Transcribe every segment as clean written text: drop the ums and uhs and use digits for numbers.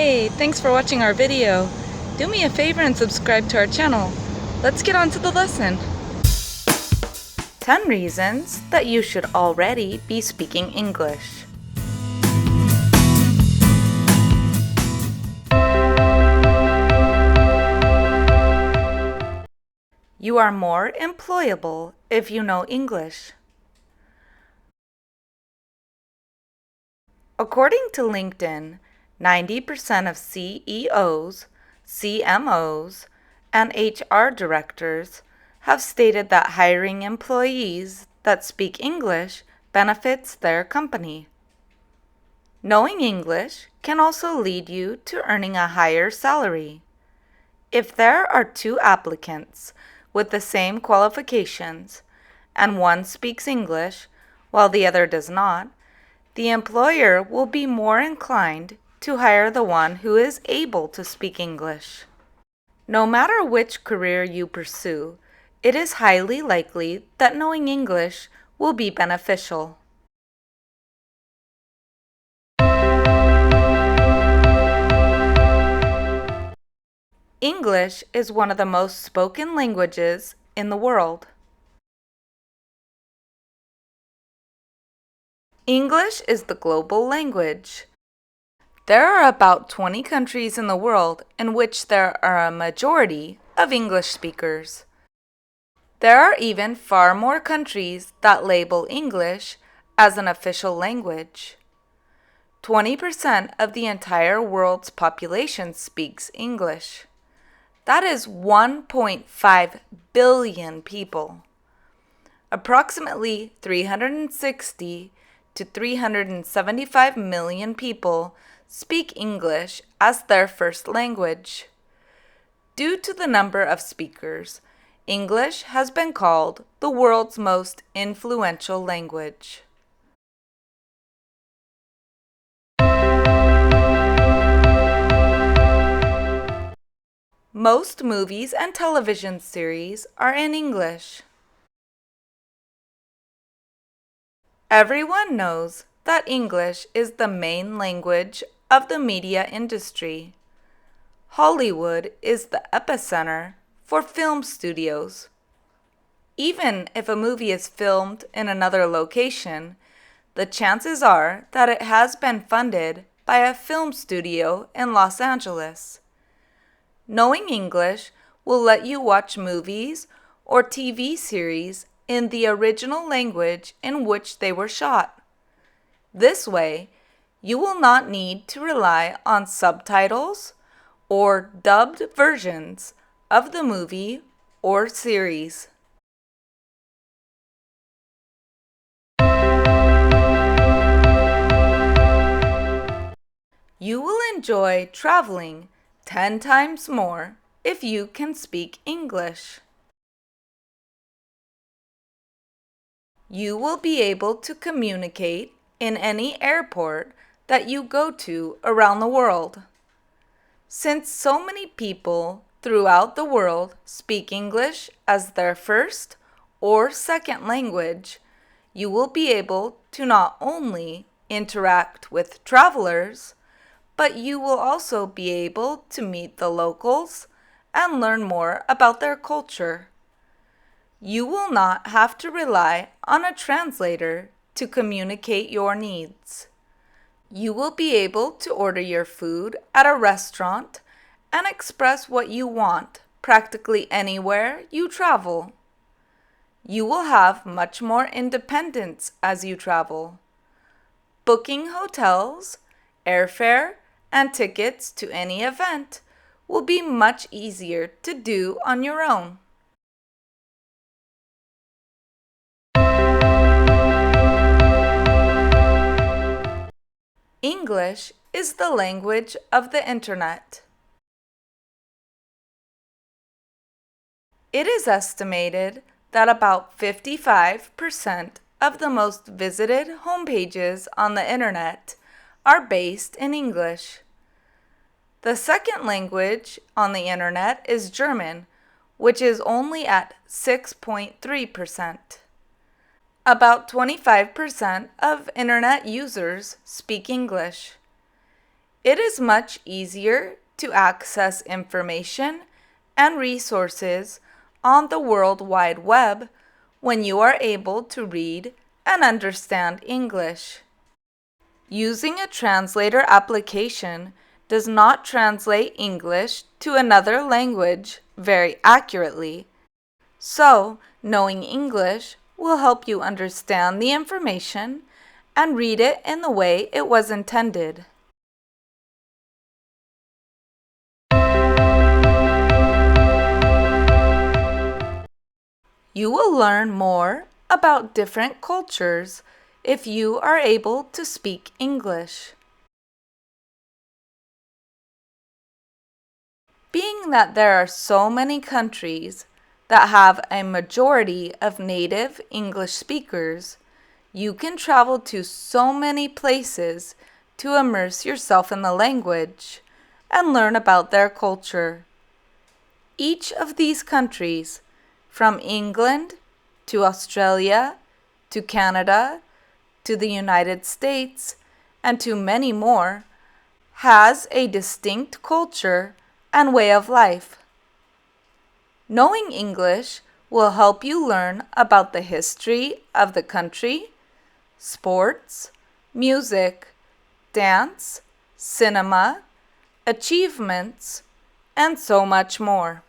Hey, thanks for watching our video. Do me a favor and subscribe to our channel. Let's get on to the lesson. 10 reasons that you should already be speaking English. You are more employable if you know English. According to LinkedIn, 90% of CEOs, CMOs, and HR directors have stated that hiring employees that speak English benefits their company. Knowing English can also lead you to earning a higher salary. If there are two applicants with the same qualifications and one speaks English while the other does not, the employer will be more inclined to hire the one who is able to speak English. No matter which career you pursue, it is highly likely that knowing English will be beneficial. English is one of the most spoken languages in the world. English is the global language. There are about 20 countries in the world in which there are a majority of English speakers. There are even far more countries that label English as an official language. 20% of the entire world's population speaks English. That is 1.5 billion people. Approximately 360 to 375 million people speak English as their first language. Due to the number of speakers, English has been called the world's most influential language. Most movies and television series are in English. Everyone knows that English is the main language of the media industry. Hollywood is the epicenter for film studios. Even if a movie is filmed in another location, the chances are that it has been funded by a film studio in Los Angeles. Knowing English will let you watch movies or TV series in the original language in which they were shot. This way, you will not need to rely on subtitles or dubbed versions of the movie or series. You will enjoy traveling 10 times more if you can speak English. You will be able to communicate in any airport that you go to around the world. Since so many people throughout the world speak English as their first or second language, you will be able to not only interact with travelers, but you will also be able to meet the locals and learn more about their culture. You will not have to rely on a translator to communicate your needs. You will be able to order your food at a restaurant and express what you want practically anywhere you travel. You will have much more independence as you travel. Booking hotels, airfare, and tickets to any event will be much easier to do on your own. English is the language of the internet. It is estimated that about 55% of the most visited homepages on the internet are based in English. The second language on the internet is German, which is only at 6.3%. About 25% of internet users speak English. It is much easier to access information and resources on the World Wide Web when you are able to read and understand English. Using a translator application does not translate English to another language very accurately. So, knowing English will help you understand the information and read it in the way it was intended. You will learn more about different cultures if you are able to speak English. Being that there are so many countries that have a majority of native English speakers, you can travel to so many places to immerse yourself in the language and learn about their culture. Each of these countries, from England to Australia to Canada to the United States and to many more, has a distinct culture and way of life. Knowing English will help you learn about the history of the country, sports, music, dance, cinema, achievements, and so much more.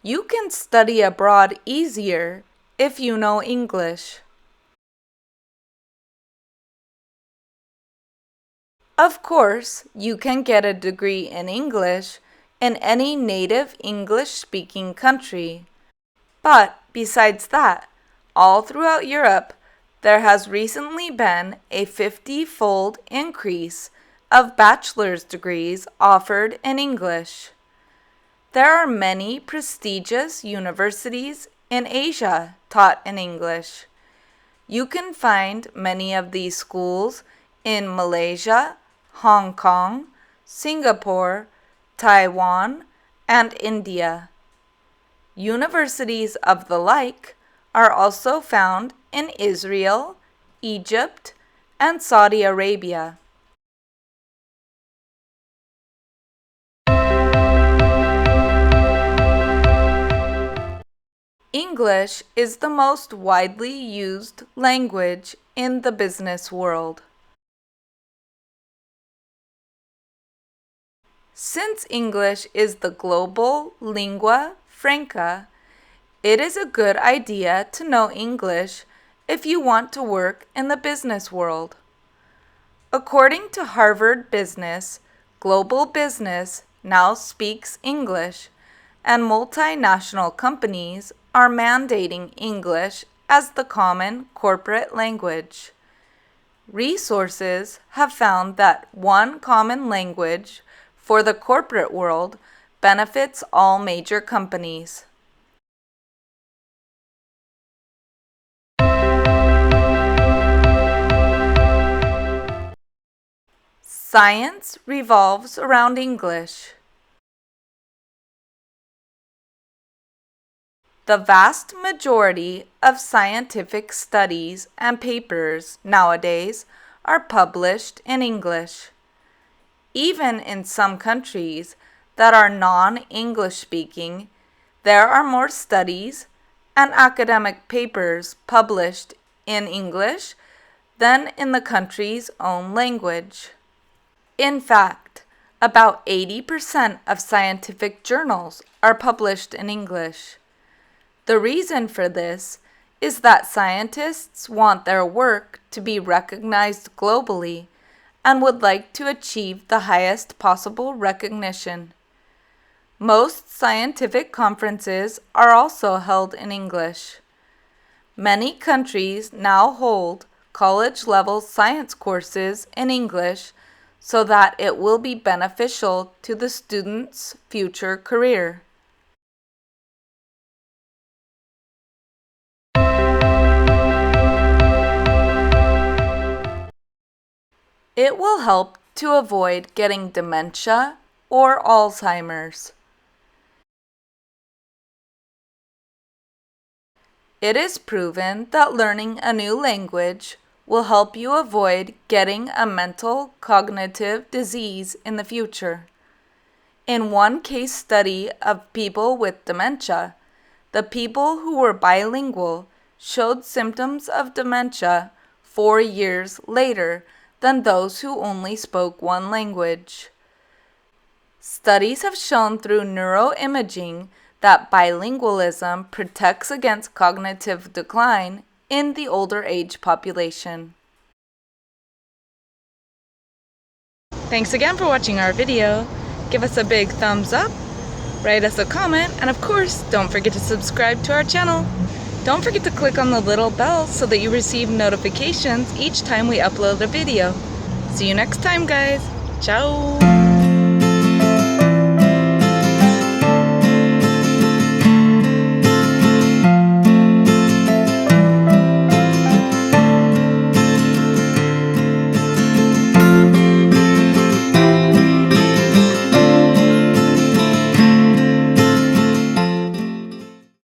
You can study abroad easier if you know English. Of course, you can get a degree in English in any native English-speaking country. But besides that, all throughout Europe, there has recently been a 50-fold increase of bachelor's degrees offered in English. There are many prestigious universities in Asia taught in English. You can find many of these schools in Malaysia, Hong Kong, Singapore, Taiwan, and India. Universities of the like are also found in Israel, Egypt, and Saudi Arabia. English is the most widely used language in the business world. Since English is the global lingua franca, it is a good idea to know English if you want to work in the business world. According to Harvard Business, global business now speaks English, and multinational companies are mandating English as the common corporate language. Resources have found that one common language for the corporate world benefits all major companies. Science revolves around English. The vast majority of scientific studies and papers nowadays are published in English. Even in some countries that are non-English speaking, there are more studies and academic papers published in English than in the country's own language. In fact, about 80% of scientific journals are published in English. The reason for this is that scientists want their work to be recognized globally and would like to achieve the highest possible recognition. Most scientific conferences are also held in English. Many countries now hold college-level science courses in English so that it will be beneficial to the student's future career. It will help to avoid getting dementia or Alzheimer's. It is proven that learning a new language will help you avoid getting a mental cognitive disease in the future. In one case study of people with dementia, the people who were bilingual showed symptoms of dementia 4 years later than those who only spoke one language. Studies have shown through neuroimaging that bilingualism protects against cognitive decline in the older age population. Thanks again for watching our video. Give us a big thumbs up, write us a comment, and of course, don't forget to subscribe to our channel. Don't forget to click on the little bell so that you receive notifications each time we upload a video. See you next time, guys. Ciao!